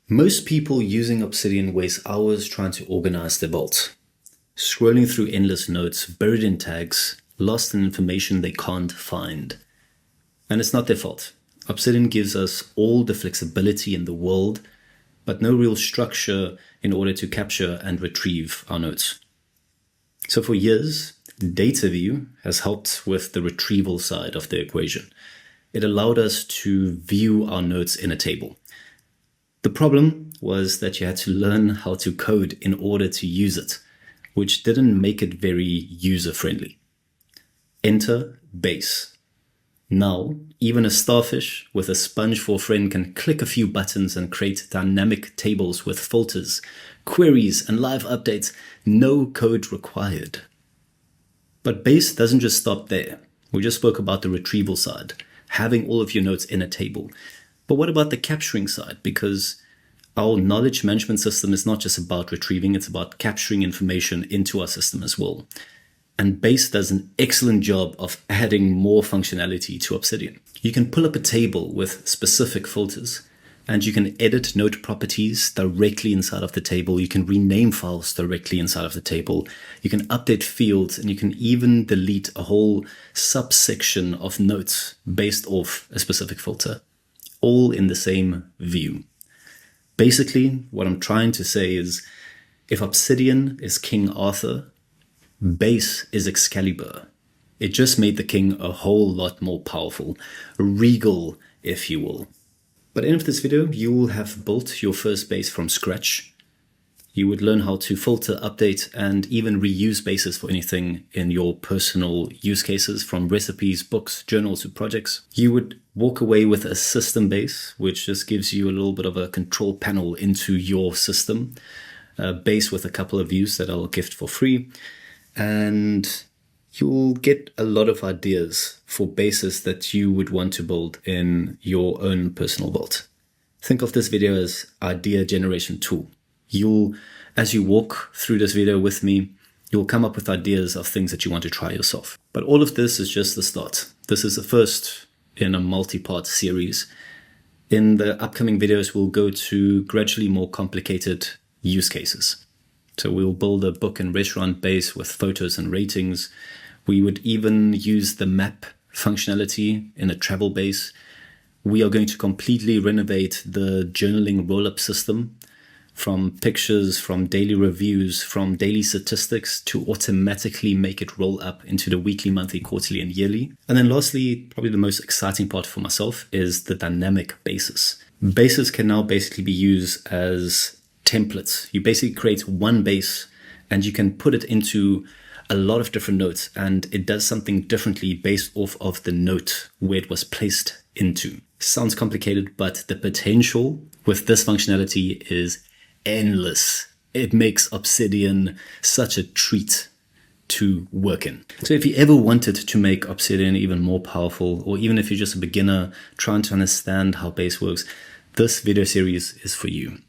Most people using Obsidian waste hours trying to organize their vault, scrolling through endless notes, buried in tags, lost in information they can't find. And it's not their fault. Obsidian gives us all the flexibility in the world, but no real structure in order to capture and retrieve our notes. So for years, DataView has helped with the retrieval side of the equation. It allowed us to view our notes in a table. The problem was that you had to learn how to code in order to use it, which didn't make it very user-friendly. Enter base. Now, even a starfish with a sponge for a friend can click a few buttons and create dynamic tables with filters, queries, and live updates. No code required. But base doesn't just stop there. We just spoke about the retrieval side, having all of your notes in a table. But what about the capturing side? Because our knowledge management system is not just about retrieving, it's about capturing information into our system as well. And Base does an excellent job of adding more functionality to Obsidian. You can pull up a table with specific filters, and you can edit note properties directly inside of the table. You can rename files directly inside of the table. You can update fields, and you can even delete a whole subsection of notes based off a specific filter, all in the same view. Basically, what I'm trying to say is, if Obsidian is King Arthur, Base is Excalibur. It just made the king a whole lot more powerful, regal, if you will. By the end of this video, you will have built your first base from scratch. You would learn how to filter, update, and even reuse bases for anything in your personal use cases, from recipes, books, journals to projects. You would walk away with a system base, which just gives you a little bit of a control panel into your system. A base with a couple of views that I'll gift for free. And you'll get a lot of ideas for bases that you would want to build in your own personal vault. Think of this video as idea generation tool. As you walk through this video with me, you'll come up with ideas of things that you want to try yourself. But all of this is just the start. This is the first in a multi-part series. In the upcoming videos, we'll go to gradually more complicated use cases. So we'll build a book and restaurant base with photos and ratings. We would even use the map functionality in a travel base. We are going to completely renovate the journaling roll-up system, from pictures, from daily reviews, from daily statistics, to automatically make it roll up into the weekly, monthly, quarterly, and yearly. And then lastly, probably the most exciting part for myself is the dynamic bases. Bases can now basically be used as templates. You basically create one base and you can put it into a lot of different notes, and it does something differently based off of the note where it was placed into. Sounds complicated, but the potential with this functionality is endless. It makes Obsidian such a treat to work in. So if you ever wanted to make Obsidian even more powerful, or even if you're just a beginner trying to understand how Base works, this video series is for you.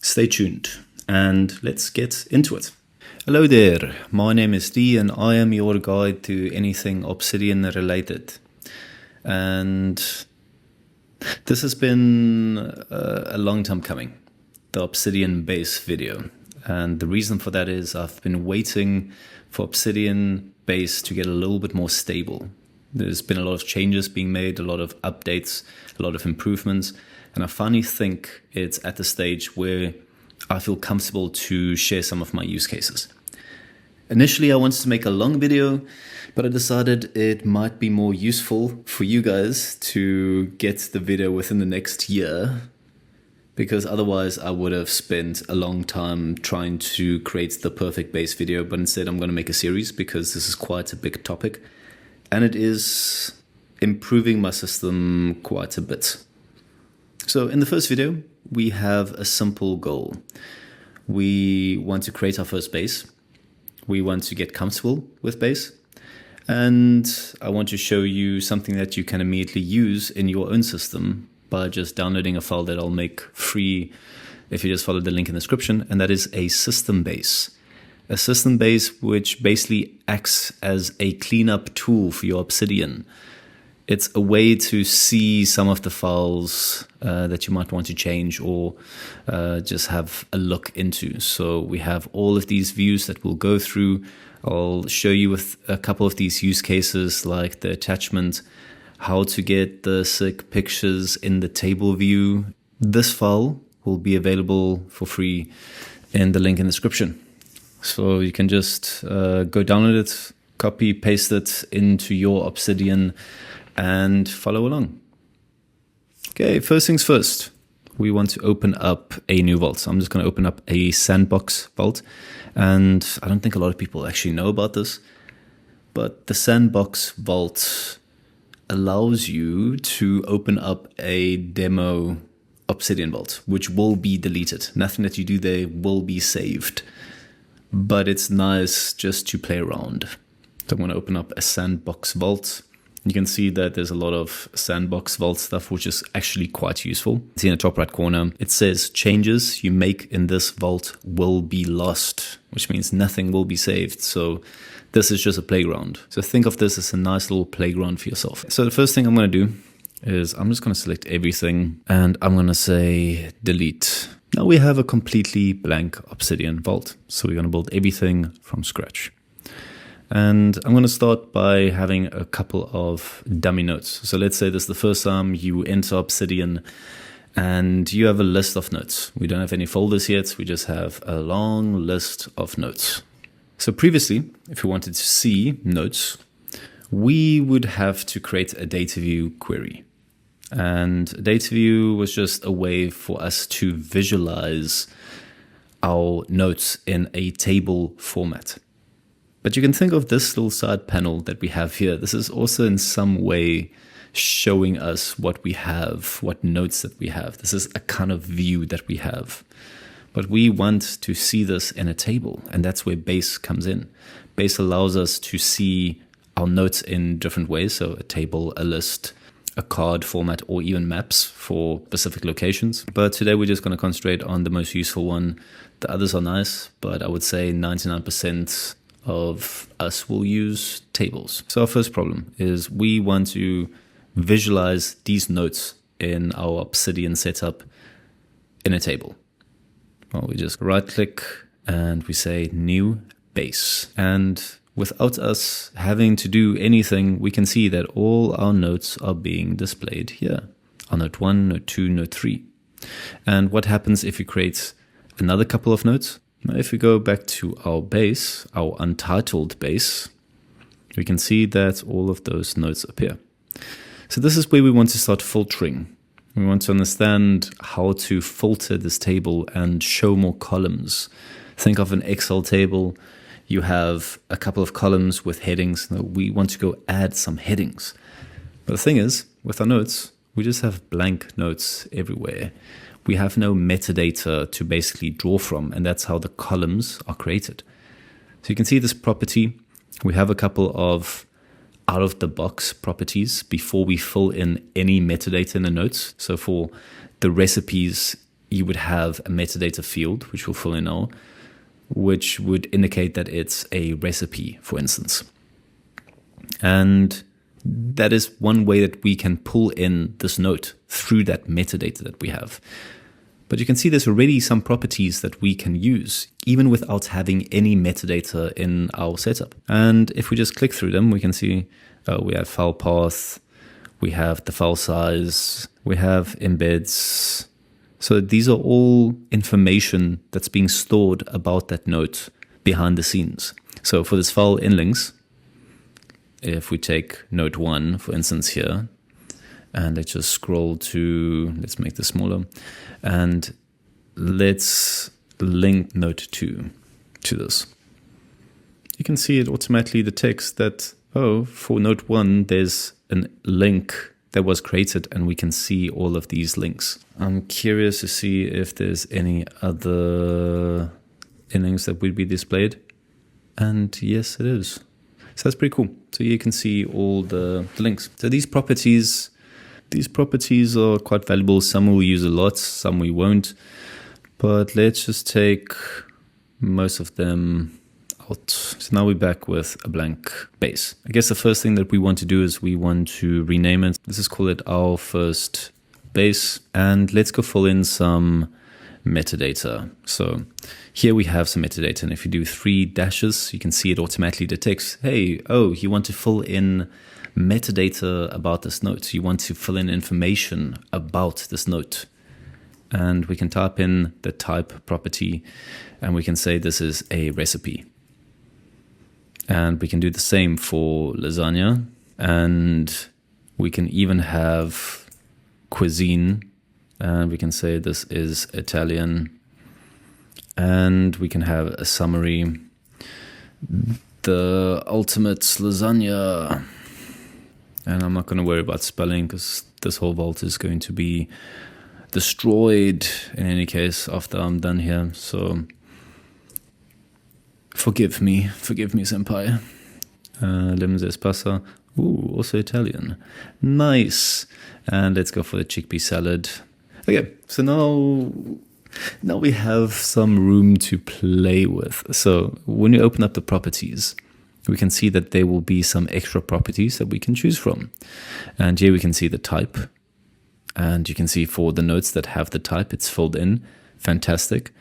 Stay tuned and let's get into it. Hello there, my name is Dee and I am your guide to anything Obsidian related. And this has been a long time coming, the Obsidian base video. And the reason for that is I've been waiting for Obsidian base to get a little bit more stable. There's been a lot of changes being made, a lot of updates, a lot of improvements. And I finally think it's at the stage where I feel comfortable to share some of my use cases. Initially, I wanted to make a long video, but I decided it might be more useful for you guys to get the video within the next year, because otherwise I would have spent a long time trying to create the perfect base video. But instead, I'm going to make a series because this is quite a big topic and it is improving my system quite a bit. So in the first video, we have a simple goal. We want to create our first base. We want to get comfortable with base. And I want to show you something that you can immediately use in your own system by just downloading a file that I'll make free if you just follow the link in the description. And that is a system base. A system base which basically acts as a cleanup tool for your Obsidian. It's a way to see some of the files that you might want to change or just have a look into. So we have all of these views that we'll go through. I'll show you with a couple of these use cases, like the attachment, how to get the sick pictures in the table view. This file will be available for free in the link in the description. So you can just go download it, copy, paste it into your Obsidian and follow along. Okay, first things first, we want to open up a new vault. So I'm just going to open up a sandbox vault. And I don't think a lot of people actually know about this, but the sandbox vault allows you to open up a demo Obsidian vault, which will be deleted. Nothing that you do there will be saved, but it's nice just to play around. So I'm going to open up a sandbox vault. You can see that there's a lot of sandbox vault stuff, which is actually quite useful. See in the top right corner, it says changes you make in this vault will be lost, which means nothing will be saved. So this is just a playground. So think of this as a nice little playground for yourself. So the first thing I'm going to do is I'm just going to select everything and I'm going to say delete. Now we have a completely blank Obsidian vault. So we're going to build everything from scratch. And I'm going to start by having a couple of dummy notes. So let's say this is the first time you enter Obsidian and you have a list of notes. We don't have any folders yet. We just have a long list of notes. So previously, if we wanted to see notes, we would have to create a data view query. And a data view was just a way for us to visualize our notes in a table format. But you can think of this little side panel that we have here. This is also in some way showing us what we have, what notes that we have. This is a kind of view that we have. But we want to see this in a table, and that's where base comes in. Base allows us to see our notes in different ways. So a table, a list, a card format, or even maps for specific locations. But today we're just going to concentrate on the most useful one. The others are nice, but I would say 99% of us will use tables. So our first problem is we want to visualize these notes in our Obsidian setup in a table. Well, we just right click and we say new base. And without us having to do anything, we can see that all our notes are being displayed here. On note 1, note 2, note 3. And what happens if we create another couple of notes? Now, if we go back to our base, our untitled base, we can see that all of those notes appear. So this is where we want to start filtering. We want to understand how to filter this table and show more columns. Think of an Excel table. You have a couple of columns with headings. Now, we want to go add some headings. But the thing is, with our notes, we just have blank notes everywhere. We have no metadata to basically draw from, and that's how the columns are created. So you can see this property. We have a couple of out-of-the-box properties before we fill in any metadata in the notes. So for the recipes, you would have a metadata field, which we'll fill in now, which would indicate that it's a recipe, for instance. And that is one way that we can pull in this note through that metadata that we have. But you can see there's already some properties that we can use, even without having any metadata in our setup. And if we just click through them, we can see we have file path, we have the file size, we have embeds. So these are all information that's being stored about that note behind the scenes. So for this file in links, if we take note 1, for instance, here, and let's just scroll to, let's make this smaller, and let's link note 2 to this. You can see it automatically detects that, oh, for note 1, there's a link that was created, and we can see all of these links. I'm curious to see if there's any other links that would be displayed. And yes, it is. So that's pretty cool. So you can see all the links. So these properties are quite valuable. Some we'll use a lot, some we won't. But let's just take most of them out. So now we're back with a blank base. I guess the first thing that we want to do is we want to rename it. Let's just call it our first base, and let's go fill in some metadata. So here we have some metadata, and if you do 3 dashes, you can see it automatically detects, hey, oh, you want to fill in metadata about this note. You want to fill in information about this note. And we can type in the type property, and we can say this is a recipe. And we can do the same for lasagna, and we can even have cuisine, and we can say this is Italian, and we can have a summary, the ultimate lasagna, and I'm not going to worry about spelling because this whole vault is going to be destroyed in any case after I'm done here, so forgive me senpai. Lemons espasa. Ooh, also Italian. Nice. And let's go for the chickpea salad. Okay, so now we have some room to play with. So when you open up the properties, we can see that there will be some extra properties that we can choose from. And here we can see the type. And you can see for the notes that have the type, it's filled in. Fantastic.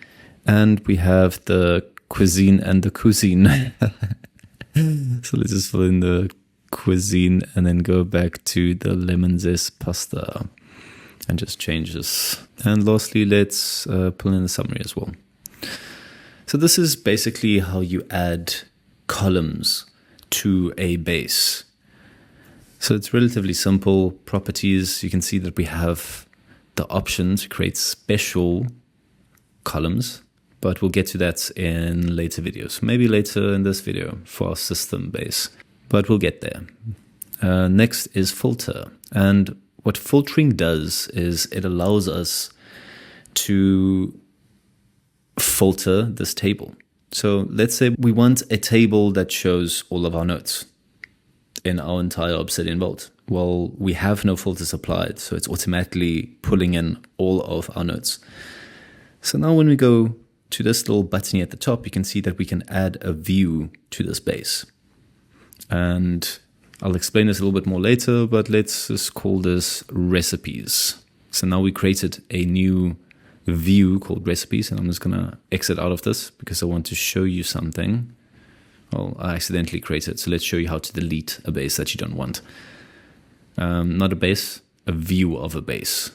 And we have the cuisine and the cuisine. So let's just fill in the cuisine and then go back to the lemon zest pasta and just change this. And lastly, let's pull in the summary as well. So this is basically how you add columns to a base. So it's relatively simple. Properties, you can see that we have the option to create special columns, but we'll get to that in later videos. Maybe later in this video for our system base. But we'll get there. Next is filter. And what filtering does is it allows us to filter this table. So let's say we want a table that shows all of our notes in our entire Obsidian vault. Well, we have no filters applied, so it's automatically pulling in all of our notes. So now when we go to this little button here at the top, you can see that we can add a view to this base. And I'll explain this a little bit more later, but let's just call this recipes. So now we created a new view called recipes, and I'm just going to exit out of this because I want to show you something. Well, I accidentally created it, so let's show you how to delete a base that you don't want. Not a base, a view of a base.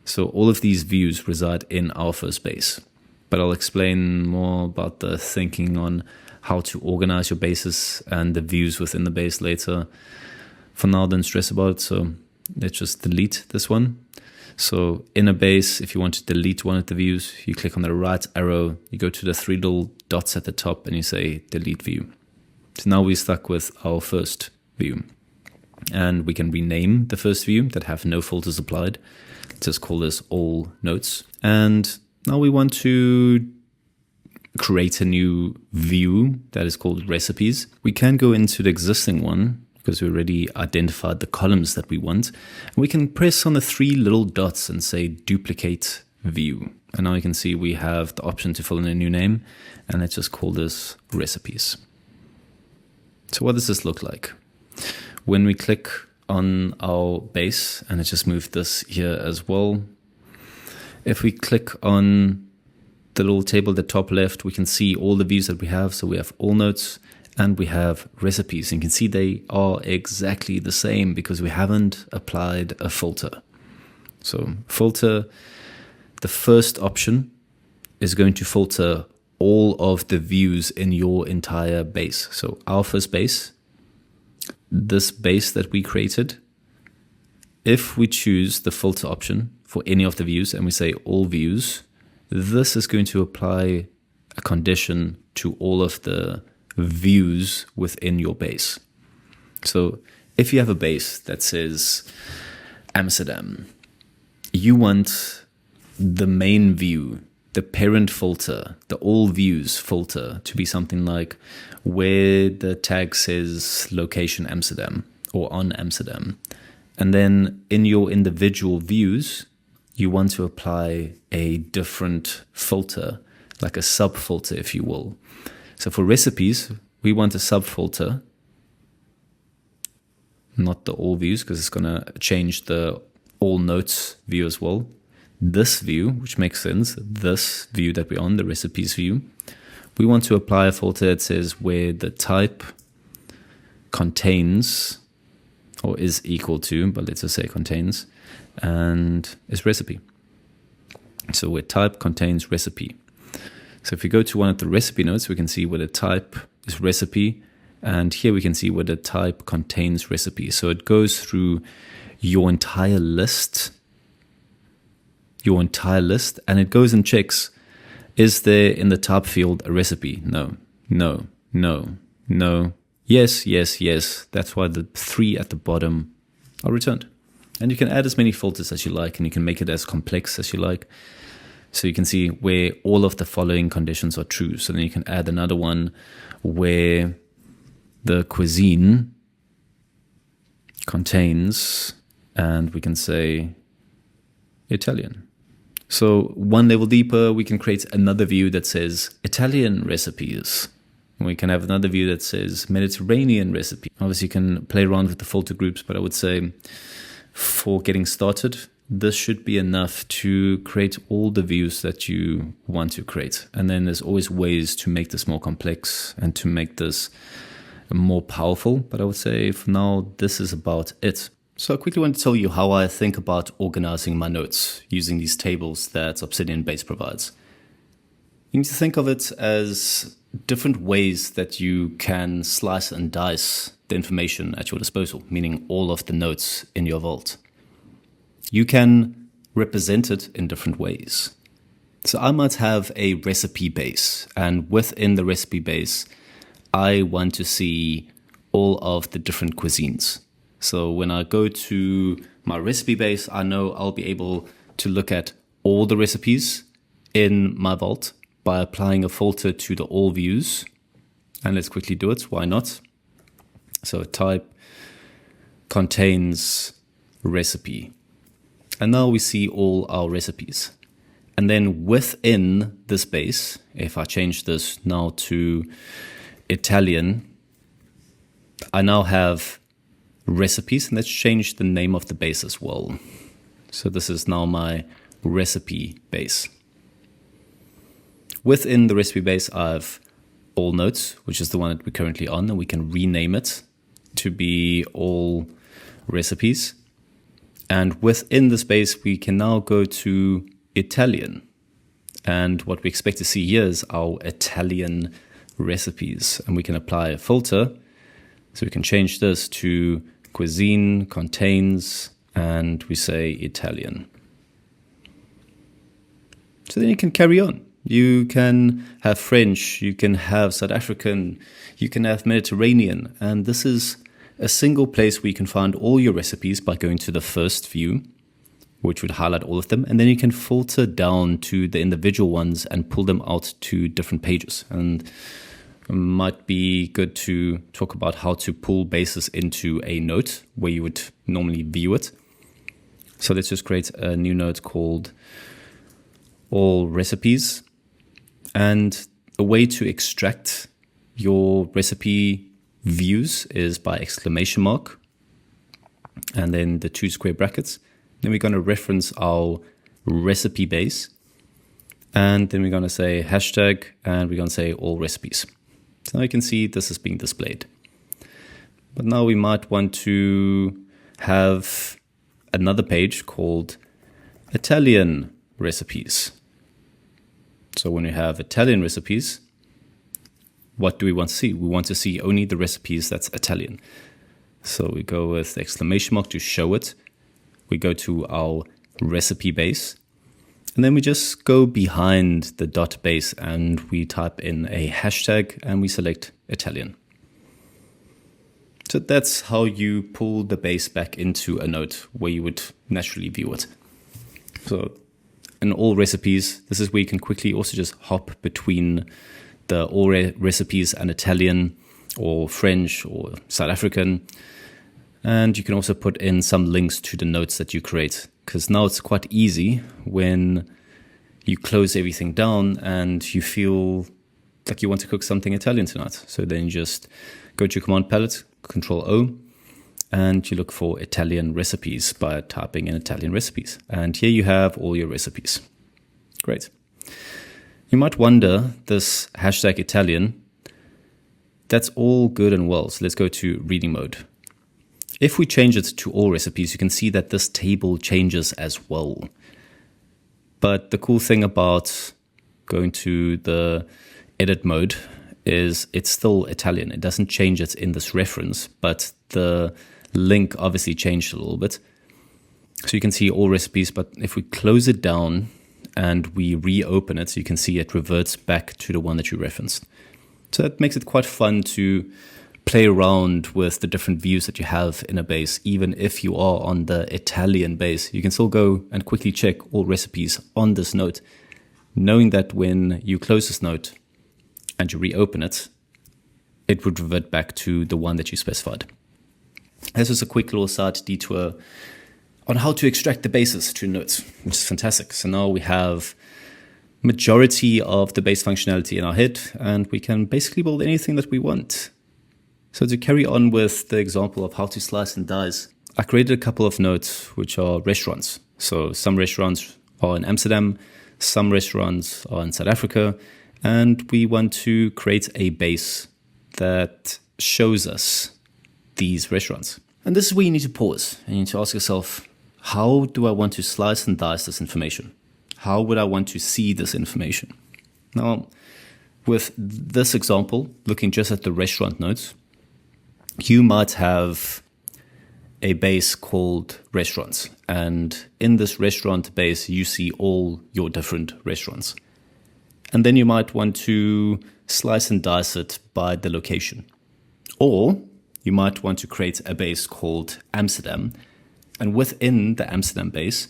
So all of these views reside in our first base, but I'll explain more about the thinking on how to organize your bases and the views within the base later. For now, don't stress about it, so let's just delete this one. So in a base, if you want to delete one of the views, you click on the right arrow, you go to the 3 little dots at the top and you say delete view. So now we're stuck with our first view. And we can rename the first view that have no filters applied. Let's just call this all notes. And now we want to create a new view that is called recipes. We can go into the existing one because we already identified the columns that we want. And we can press on the 3 little dots and say duplicate view. And now you can see we have the option to fill in a new name. And let's just call this recipes. So what does this look like? When we click on our base, and let's just move this here as well. If we click on the little table at the top left, we can see all the views that we have. So we have all notes and we have recipes. And you can see they are exactly the same because we haven't applied a filter. So filter, the first option is going to filter all of the views in your entire base. So our first base, this base that we created, if we choose the filter option for any of the views and we say all views, this is going to apply a condition to all of the views within your base. So if you have a base that says Amsterdam, you want the main view, the parent filter, the all views filter to be something like where the tag says location Amsterdam or on Amsterdam. And then in your individual views, you want to apply a different filter, like a sub filter, if you will. So for recipes, we want a subfolder, not the all views, because it's going to change the all notes view as well. This view, which makes sense, this view that we're on, the recipes view, we want to apply a filter that says where the type contains or is equal to, but let's just say contains, and is recipe. So where type contains recipe. So if we go to one of the recipe notes, we can see where the type is recipe, and here we can see where the type contains recipe. So it goes through your entire list, and it goes and checks, is there in the type field a recipe? No, no, no, no, yes, yes, yes. That's why the 3 at the bottom are returned. And you can add as many filters as you like, and you can make it as complex as you like. So you can see where all of the following conditions are true. So then you can add another one where the cuisine contains, and we can say Italian. So one level deeper, we can create another view that says Italian recipes. And we can have another view that says Mediterranean recipe. Obviously, you can play around with the filter groups, but I would say for getting started, this should be enough to create all the views that you want to create. And then there's always ways to make this more complex and to make this more powerful. But I would say for now, this is about it. So I quickly want to tell you how I think about organizing my notes using these tables that Obsidian Base provides. You need to think of it as different ways that you can slice and dice the information at your disposal, meaning all of the notes in your vault. You can represent it in different ways. So I might have a recipe base, and within the recipe base, I want to see all of the different cuisines. So when I go to my recipe base, I know I'll be able to look at all the recipes in my vault by applying a filter to the all views. And let's quickly do it. Why not? So type contains recipe. And now we see all our recipes. And then within this base, if I change this now to Italian, I now have recipes, and let's change the name of the base as well. So this is now my recipe base. Within the recipe base, I have all notes, which is the one that we're currently on, and we can rename it to be all recipes. And within the space, we can now go to Italian. And what we expect to see here is our Italian recipes. And we can apply a filter. So we can change this to cuisine contains, and we say Italian. So then you can carry on. You can have French, you can have South African, you can have Mediterranean. And this is a single place where you can find all your recipes by going to the first view, which would highlight all of them. And then you can filter down to the individual ones and pull them out to different pages. And it might be good to talk about how to pull bases into a note where you would normally view it. So let's just create a new note called all recipes. And a way to extract your recipe views is by exclamation mark and then the 2 square brackets. Then we're going to reference our recipe base, and then we're going to say hashtag, and we're going to say all recipes. So now you can see this is being displayed. But now we might want to have another page called Italian recipes. So when we have Italian recipes, what do we want to see? We want to see only the recipes that's Italian. So we go with the exclamation mark to show it. We go to our recipe base. And then we just go behind the dot base and we type in a hashtag and we select Italian. So that's how you pull the base back into a note where you would naturally view it. So in all recipes, this is where you can quickly also just hop between the all recipes and Italian or French or South African. And you can also put in some links to the notes that you create, because now it's quite easy when you close everything down and you feel like you want to cook something Italian tonight. So then you just go to your command palette, Control O, and you look for Italian recipes by typing in Italian recipes. And here you have all your recipes. Great. You might wonder, this hashtag Italian, that's all good and well. So let's go to reading mode. If we change it to all recipes, you can see that this table changes as well. But the cool thing about going to the edit mode is it's still Italian. It doesn't change it in this reference, but the link obviously changed a little bit. So you can see all recipes, but if we close it down and we reopen it, so you can see it reverts back to the one that you referenced. So that makes it quite fun to play around with the different views that you have in a base. Even if you are on the Italian base, you can still go and quickly check all recipes on this note, knowing that when you close this note and you reopen it, it would revert back to the one that you specified. This was a quick little side detour on how to extract the bases to notes, which is fantastic. So now we have majority of the base functionality in our head, and we can basically build anything that we want. So to carry on with the example of how to slice and dice, I created a couple of nodes which are restaurants. So some restaurants are in Amsterdam, some restaurants are in South Africa, and we want to create a base that shows us these restaurants. And this is where you need to pause and you need to ask yourself, how do I want to slice and dice this information? How would I want to see this information? Now, with this example, looking just at the restaurant nodes, you might have a base called restaurants. And in this restaurant base, you see all your different restaurants. And then you might want to slice and dice it by the location. Or you might want to create a base called Amsterdam. And within the Amsterdam base,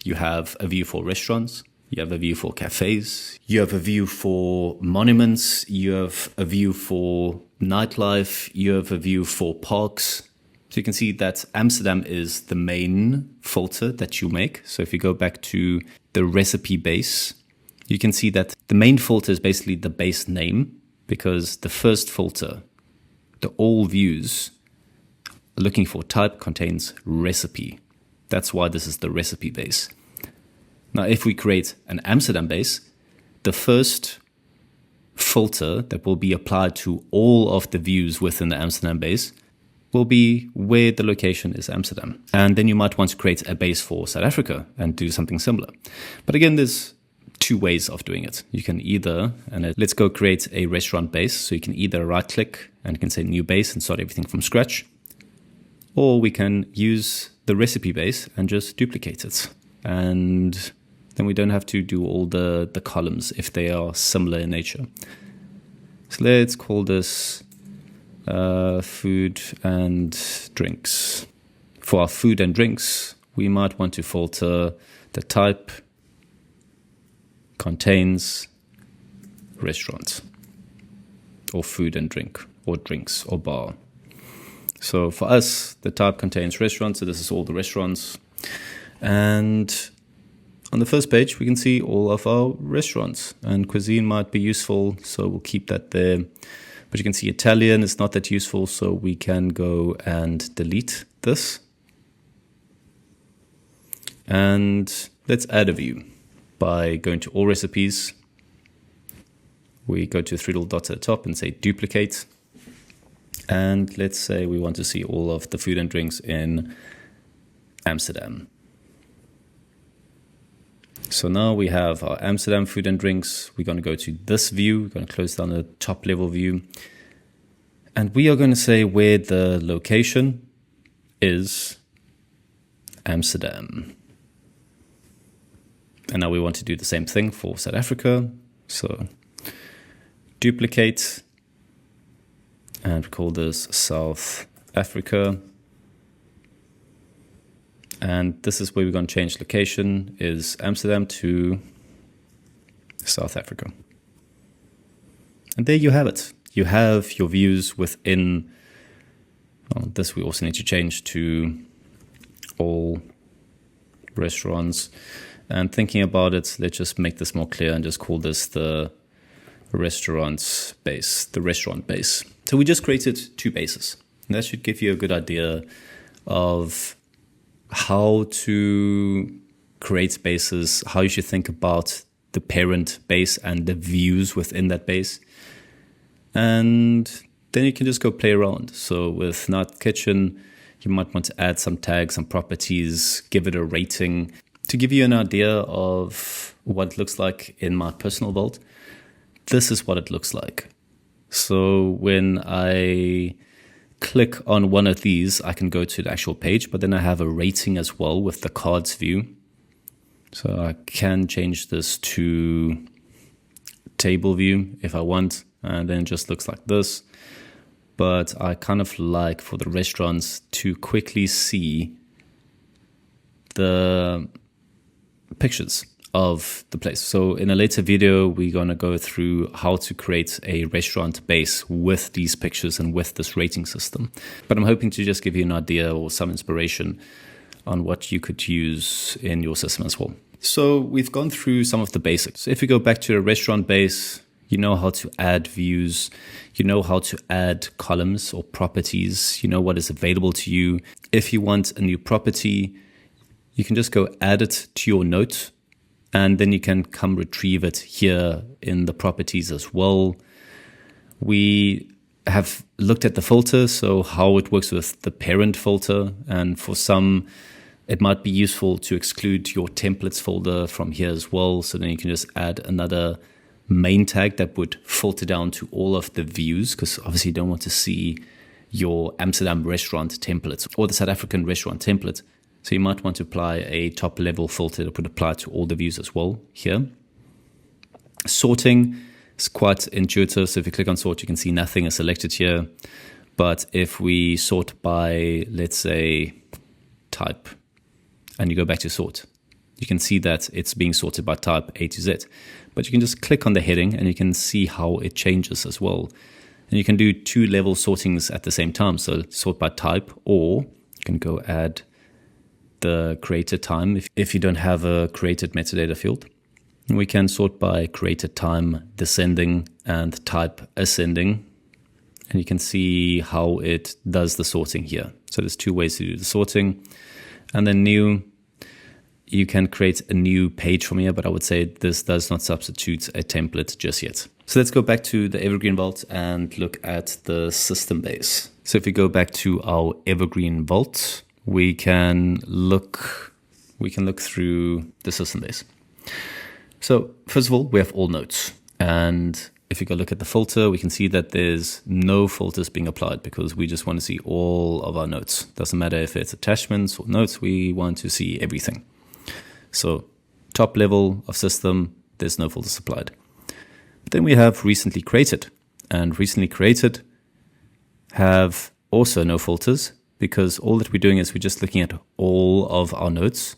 you have a view for restaurants, you have a view for cafes, you have a view for monuments, you have a view for nightlife, you have a view for parks. So you can see that Amsterdam is the main filter that you make. So if you go back to the recipe base, you can see that the main filter is basically the base name, because the first filter, the all views looking for type, contains recipe. That's why this is the recipe base. Now, if we create an Amsterdam base, the first filter that will be applied to all of the views within the Amsterdam base will be where the location is Amsterdam. And then you might want to create a base for South Africa and do something similar. But again, there's two ways of doing it. You can either, and let's go create a restaurant base. So you can either right click and you can say new base and start everything from scratch. Or we can use the recipe base and just duplicate it. And then we don't have to do all the columns if they are similar in nature. So let's call this food and drinks. For our food and drinks, we might want to filter the type contains restaurant or food and drink or drinks or bar. So for us, the type contains restaurants. So this is all the restaurants. And on the first page, we can see all of our restaurants, and cuisine might be useful. So we'll keep that there. But you can see Italian is not that useful. So we can go and delete this. And let's add a view by going to all recipes. We go to three little dots at the top and say duplicate. And let's say we want to see all of the food and drinks in Amsterdam. So now we have our Amsterdam food and drinks. We're going to go to this view. We're going to close down the top level view. And we are going to say where the location is Amsterdam. And now we want to do the same thing for South Africa. So duplicate. And we call this South Africa. And this is where we're going to change location, is Amsterdam to South Africa. And there you have it. You have your views within, this we also need to change to all restaurants. And thinking about it, let's just make this more clear and just call this the restaurant base, the restaurant base. So we just created 2 bases. And that should give you a good idea of how to create bases, how you should think about the parent base and the views within that base. And then you can just go play around. So with Night Kitchen, you might want to add some tags, some properties, give it a rating to give you an idea of what it looks like in my personal vault. This is what it looks like. So when I click on one of these, I can go to the actual page, but then I have a rating as well with the cards view. So I can change this to table view if I want, and then it just looks like this. But I kind of like for the restaurants to quickly see the pictures of the place. So in a later video, we're going to go through how to create a restaurant base with these pictures and with this rating system. But I'm hoping to just give you an idea or some inspiration on what you could use in your system as well. So we've gone through some of the basics. So if you go back to a restaurant base, you know how to add views, you know how to add columns or properties, you know what is available to you. If you want a new property, you can just go add it to your note, and then you can come retrieve it here in the properties as well. We have looked at the filter, so how it works with the parent filter. And for some, it might be useful to exclude your templates folder from here as well. So then you can just add another main tag that would filter down to all of the views, because obviously you don't want to see your Amsterdam restaurant templates or the South African restaurant template. So you might want to apply a top level filter that would apply to all the views as well here. Sorting is quite intuitive. So if you click on sort, you can see nothing is selected here. But if we sort by, let's say, type, and you go back to sort, you can see that it's being sorted by type A to Z. But you can just click on the heading and you can see how it changes as well. And you can do 2 level sortings at the same time. So sort by type, or you can go add the created time if you don't have a created metadata field. We can sort by created time descending and type ascending. And you can see how it does the sorting here. So there's 2 ways to do the sorting. And then new, you can create a new page from here, but I would say this does not substitute a template just yet. So let's go back to the Evergreen Vault and look at the system base. So if we go back to our Evergreen Vault, we can look through the system base. So first of all, we have all nodes. And if you go look at the filter, we can see that there's no filters being applied because we just want to see all of our nodes. Doesn't matter if it's attachments or nodes, we want to see everything. So top level of system, there's no filters applied. But then we have recently created, and recently created have also no filters, because all that we're doing is we're just looking at all of our nodes,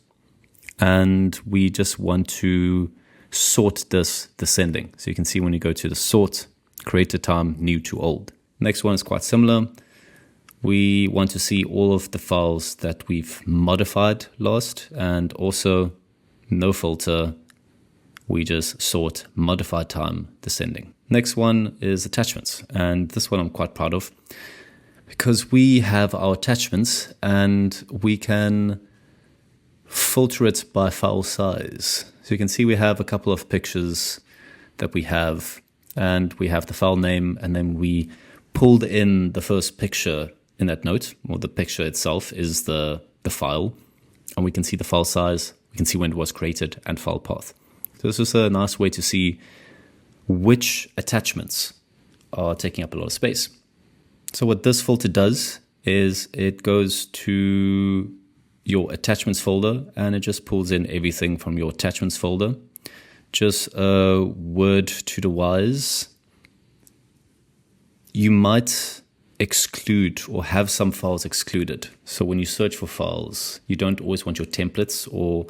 and we just want to sort this descending. So you can see when you go to the sort, created time, new to old. Next one is quite similar. We want to see all of the files that we've modified last, and also no filter. We just sort modified time descending. Next one is attachments. And this one I'm quite proud of, because we have our attachments and we can filter it by file size. So you can see we have a couple of pictures that we have, and we have the file name, and then we pulled in the first picture in that note, or the picture itself is the file, and we can see the file size, we can see when it was created, and file path. So this is a nice way to see which attachments are taking up a lot of space. So what this filter does is it goes to your attachments folder and it just pulls in everything from your attachments folder. Just a word to the wise, you might exclude or have some files excluded. So when you search for files, you don't always want your templates or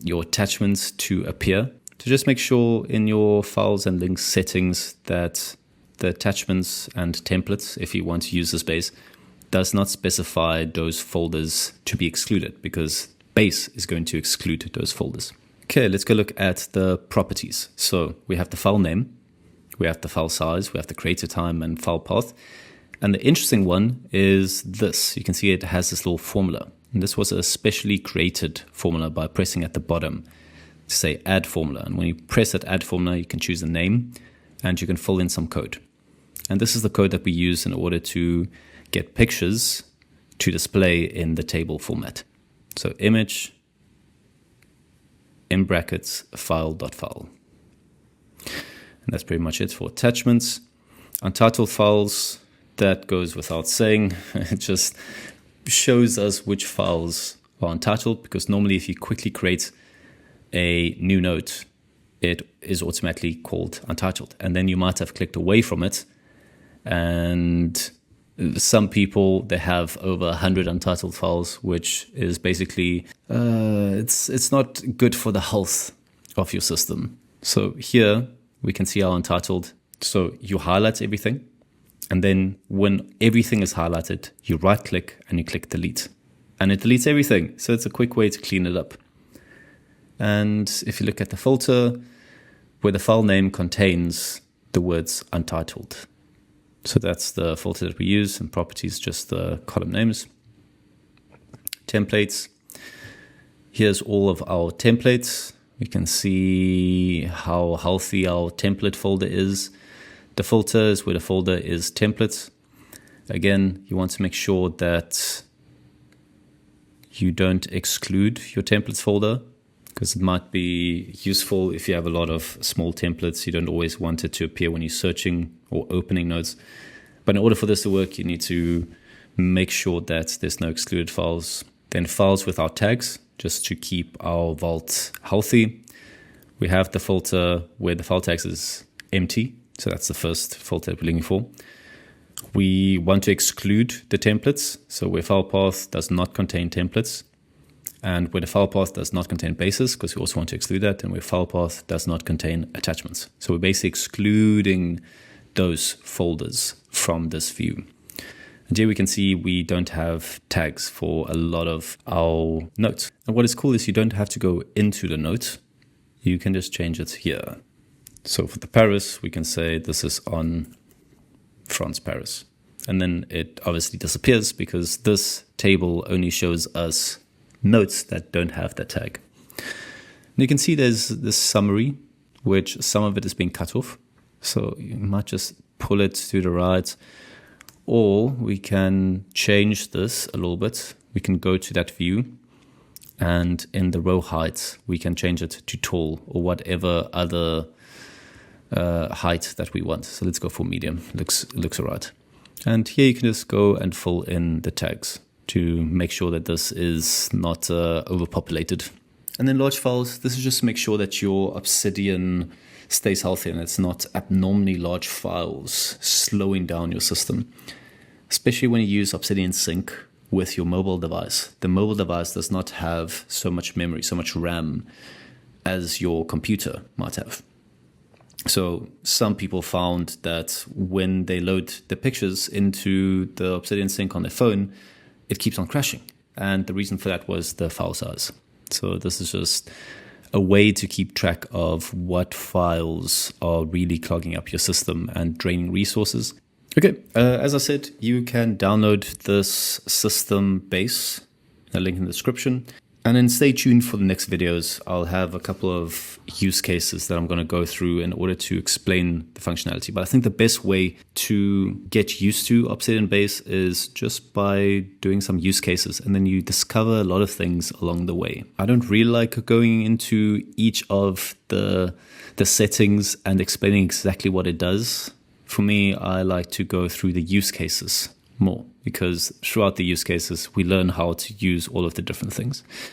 your attachments to appear. So just make sure in your files and links settings that the attachments and templates, if you want to use the space, does not specify those folders to be excluded, because base is going to exclude those folders. Okay, let's go look at the properties. So we have the file name, we have the file size, we have the creator time and file path. And the interesting one is this. You can see it has this little formula. And this was a specially created formula by pressing at the bottom to say add formula. And when you press that add formula, you can choose a name and you can fill in some code. And this is the code that we use in order to get pictures to display in the table format. So image, in brackets, file.file. And that's pretty much it for attachments. Untitled files, that goes without saying. It just shows us which files are untitled, because normally if you quickly create a new note, it is automatically called untitled. And then you might have clicked away from it. And some people, they have over 100 untitled files, which is basically, it's not good for the health of your system. So here we can see our untitled. So you highlight everything. And then when everything is highlighted, you right click and you click delete. And it deletes everything. So it's a quick way to clean it up. And if you look at the filter, where the file name contains the words untitled. So that's the filter that we use, and properties, just the column names. Templates. Here's all of our templates. We can see how healthy our template folder is. The filter is where the folder is templates. Again, you want to make sure that you don't exclude your templates folder, because it might be useful if you have a lot of small templates. You don't always want it to appear when you're searching or opening notes. But in order for this to work, you need to make sure that there's no excluded files. Then files without tags, just to keep our vault healthy. We have the filter where the file tags is empty. So that's the first filter we're looking for. We want to exclude the templates. So where file path does not contain templates, and where the file path does not contain bases, because we also want to exclude that, and where file path does not contain attachments. So we're basically excluding those folders from this view. And here we can see we don't have tags for a lot of our notes. And what is cool is you don't have to go into the note. You can just change it here. So for the Paris, we can say this is on France Paris. And then it obviously disappears because this table only shows us notes that don't have that tag. And you can see there's this summary, which some of it is being cut off. So you might just pull it to the right, or we can change this a little bit. We can go to that view, and in the row height, we can change it to tall or whatever other height that we want. So let's go for medium. Looks all right. And here you can just go and fill in the tags to make sure that this is not overpopulated. And then large files, this is just to make sure that your Obsidian stays healthy and it's not abnormally large files slowing down your system. Especially when you use Obsidian Sync with your mobile device. The mobile device does not have so much memory, so much RAM as your computer might have. So some people found that when they load the pictures into the Obsidian Sync on their phone, it keeps on crashing. And the reason for that was the file size. So this is just a way to keep track of what files are really clogging up your system and draining resources. Okay, as I said, you can download this system base, a link in the description. And then stay tuned for the next videos. I'll have a couple of use cases that I'm going to go through in order to explain the functionality. But I think the best way to get used to Obsidian Base is just by doing some use cases, and then you discover a lot of things along the way. I don't really like going into each of the settings and explaining exactly what it does. For me, I like to go through the use cases more, because throughout the use cases, we learn how to use all of the different things.